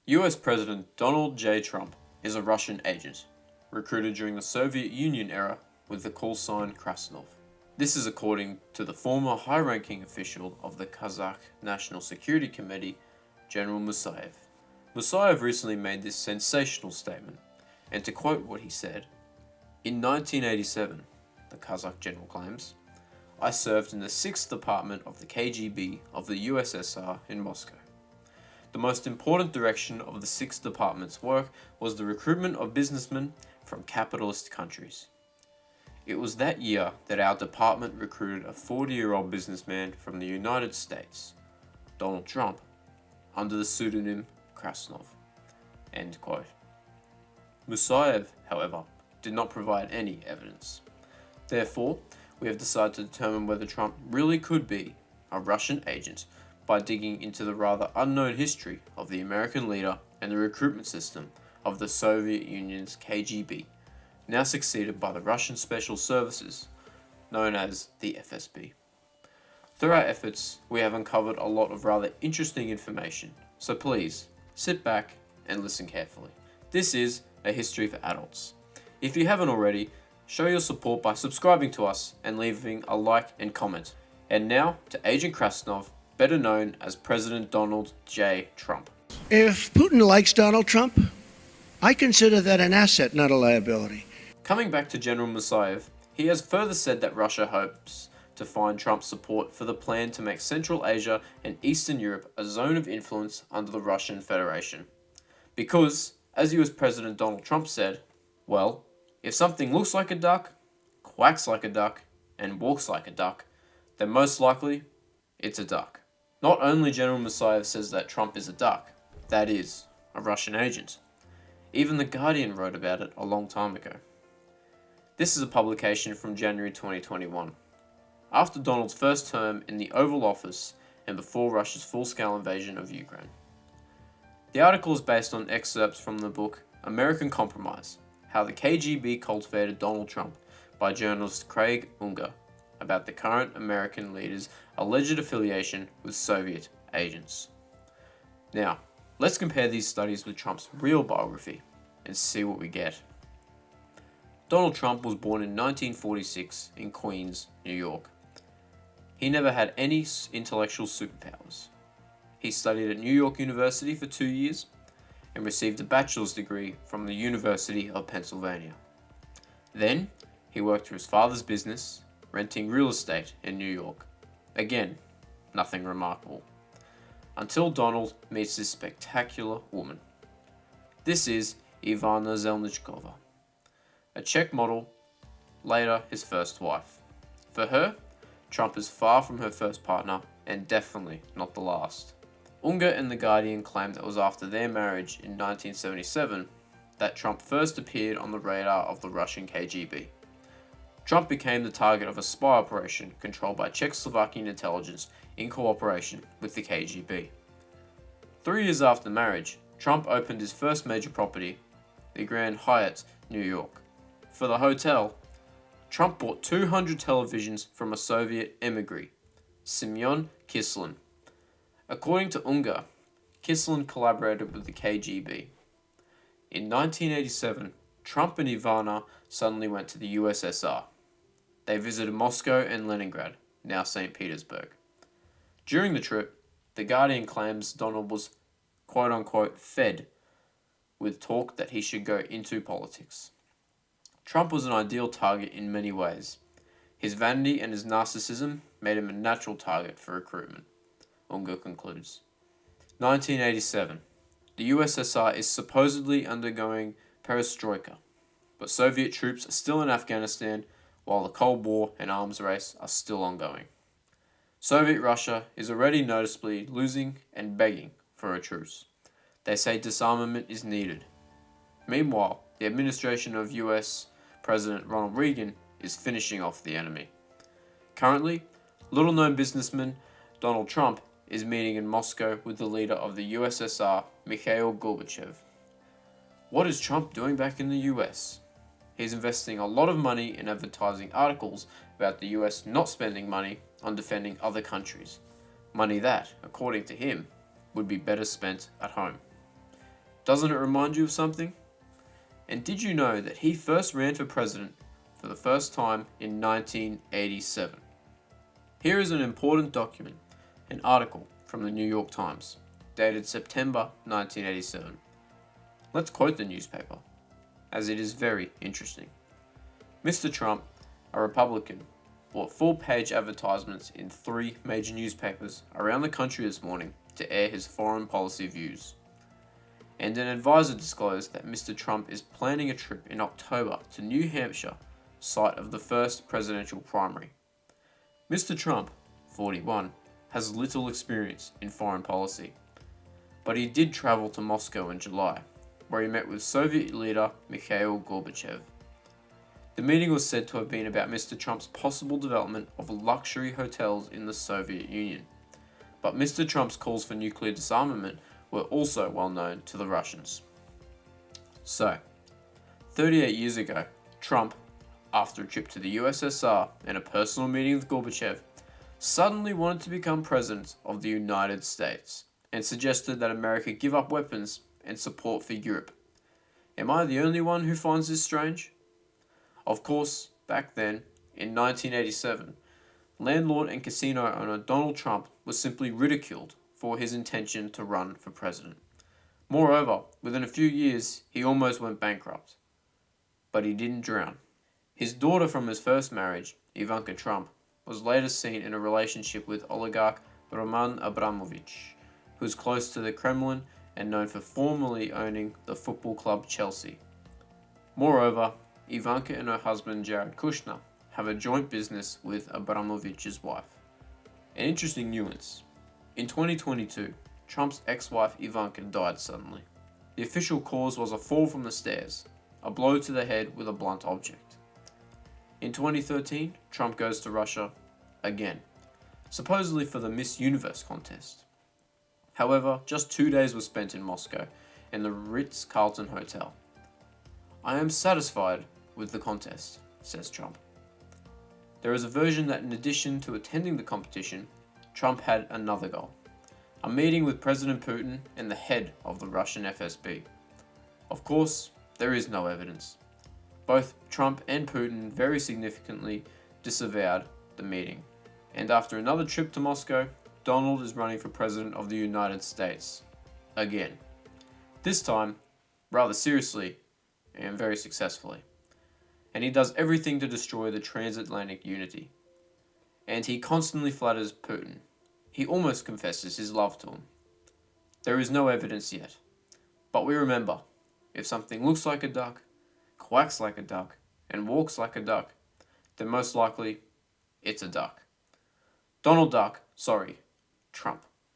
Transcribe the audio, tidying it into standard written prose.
US President Donald J. Trump is a Russian agent, recruited during the Soviet Union era with the call sign Krasnov. This is according to the former high-ranking official of the Kazakh National Security Committee, General Musayev. Musayev recently made this sensational statement, and to quote what he said, "In 1987, the Kazakh general claims, I served in the 6th Department of the KGB of the USSR in Moscow. The most important direction of the 6th Department's work was the recruitment of businessmen from capitalist countries. It was that year that our department recruited a 40-year-old businessman from the United States, Donald Trump, under the pseudonym Krasnov." End quote. Musayev, however, did not provide any evidence. Therefore, we have decided to determine whether Trump really could be a Russian agent by digging into the rather unknown history of the American leader and the recruitment system of the Soviet Union's KGB, now succeeded by the Russian Special Services, known as the FSB. Through our efforts, we have uncovered a lot of rather interesting information, so please, sit back and listen carefully. This is A History for Adults. If you haven't already, show your support by subscribing to us and leaving a like and comment. And now to Agent Krasnov, better known as President Donald J. Trump. If Putin likes Donald Trump, I consider that an asset, not a liability. Coming back to General Musayev, he has further said that Russia hopes to find Trump's support for the plan to make Central Asia and Eastern Europe a zone of influence under the Russian Federation. Because, as US President Donald Trump said, well, if something looks like a duck, quacks like a duck, and walks like a duck, then most likely, it's a duck. Not only General Musayev says that Trump is a duck, that is, a Russian agent. Even The Guardian wrote about it a long time ago. This is a publication from January 2021. After Donald's first term in the Oval Office and before Russia's full-scale invasion of Ukraine. The article is based on excerpts from the book American Compromise, How the KGB Cultivated Donald Trump by journalist Craig Unger, about the current American leader's alleged affiliation with Soviet agents. Now, let's compare these studies with Trump's real biography and see what we get. Donald Trump was born in 1946 in Queens, New York. He never had any intellectual superpowers. He studied at New York University for 2 years and received a bachelor's degree from the University of Pennsylvania. Then, he worked for his father's business, renting real estate in New York. Again, nothing remarkable. Until Donald meets this spectacular woman. This is Ivana Zelnichkova, a Czech model, later his first wife. For her, Trump is far from her first partner and definitely not the last. Unger and The Guardian claim that it was after their marriage in 1977 that Trump first appeared on the radar of the Russian KGB. Trump became the target of a spy operation controlled by Czechoslovakian intelligence in cooperation with the KGB. 3 years after marriage, Trump opened his first major property, the Grand Hyatt, New York. For the hotel, Trump bought 200 televisions from a Soviet emigre, Semyon Kislin. According to Unger, Kislin collaborated with the KGB. In 1987, Trump and Ivana suddenly went to the USSR. They visited Moscow and Leningrad, now St. Petersburg. During the trip, The Guardian claims Donald was quote-unquote fed with talk that he should go into politics. Trump was an ideal target in many ways. His vanity and his narcissism made him a natural target for recruitment, Unger concludes. 1987. The USSR is supposedly undergoing perestroika, but Soviet troops are still in Afghanistan while the Cold War and arms race are still ongoing. Soviet Russia is already noticeably losing and begging for a truce. They say disarmament is needed. Meanwhile, the administration of US President Ronald Reagan is finishing off the enemy. Currently, little-known businessman Donald Trump is meeting in Moscow with the leader of the USSR, Mikhail Gorbachev. What is Trump doing back in the US? He's investing a lot of money in advertising articles about the US not spending money on defending other countries. Money that, according to him, would be better spent at home. Doesn't it remind you of something? And did you know that he first ran for president for the first time in 1987? Here is an important document, an article from the New York Times, dated September 1987. Let's quote the newspaper, as it is very interesting. Mr. Trump, a Republican, bought full-page advertisements in 3 major newspapers around the country this morning to air his foreign policy views. And an advisor disclosed that Mr. Trump is planning a trip in October to New Hampshire, site of the first presidential primary. Mr. Trump, 41, has little experience in foreign policy, but he did travel to Moscow in July, where he met with Soviet leader Mikhail Gorbachev. The meeting was said to have been about Mr. Trump's possible development of luxury hotels in the Soviet Union, but Mr. Trump's calls for nuclear disarmament were also well known to the Russians. So, 38 years ago, Trump, after a trip to the USSR and a personal meeting with Gorbachev, suddenly wanted to become president of the United States and suggested that America give up weapons and support for Europe. Am I the only one who finds this strange? Of course, back then, in 1987, landlord and casino owner Donald Trump was simply ridiculed for his intention to run for president. Moreover, within a few years, he almost went bankrupt. But he didn't drown. His daughter from his first marriage, Ivanka Trump, was later seen in a relationship with oligarch Roman Abramovich, who is close to the Kremlin and known for formerly owning the football club Chelsea. Moreover, Ivanka and her husband Jared Kushner have a joint business with Abramovich's wife. An interesting nuance. In 2022, Trump's ex-wife Ivanka died suddenly. The official cause was a fall from the stairs, a blow to the head with a blunt object. In 2013, Trump goes to Russia again, supposedly for the Miss Universe contest. However, just 2 days were spent in Moscow in the Ritz-Carlton Hotel. I am satisfied with the contest, says Trump. There is a version that in addition to attending the competition, Trump had another goal, a meeting with President Putin and the head of the Russian FSB. Of course, there is no evidence. Both Trump and Putin very significantly disavowed the meeting, and after another trip to Moscow, Donald is running for President of the United States. Again. This time, rather seriously, and very successfully. And he does everything to destroy the transatlantic unity. And he constantly flatters Putin. He almost confesses his love to him. There is no evidence yet. But we remember, if something looks like a duck, quacks like a duck, and walks like a duck, then most likely, it's a duck. Trump.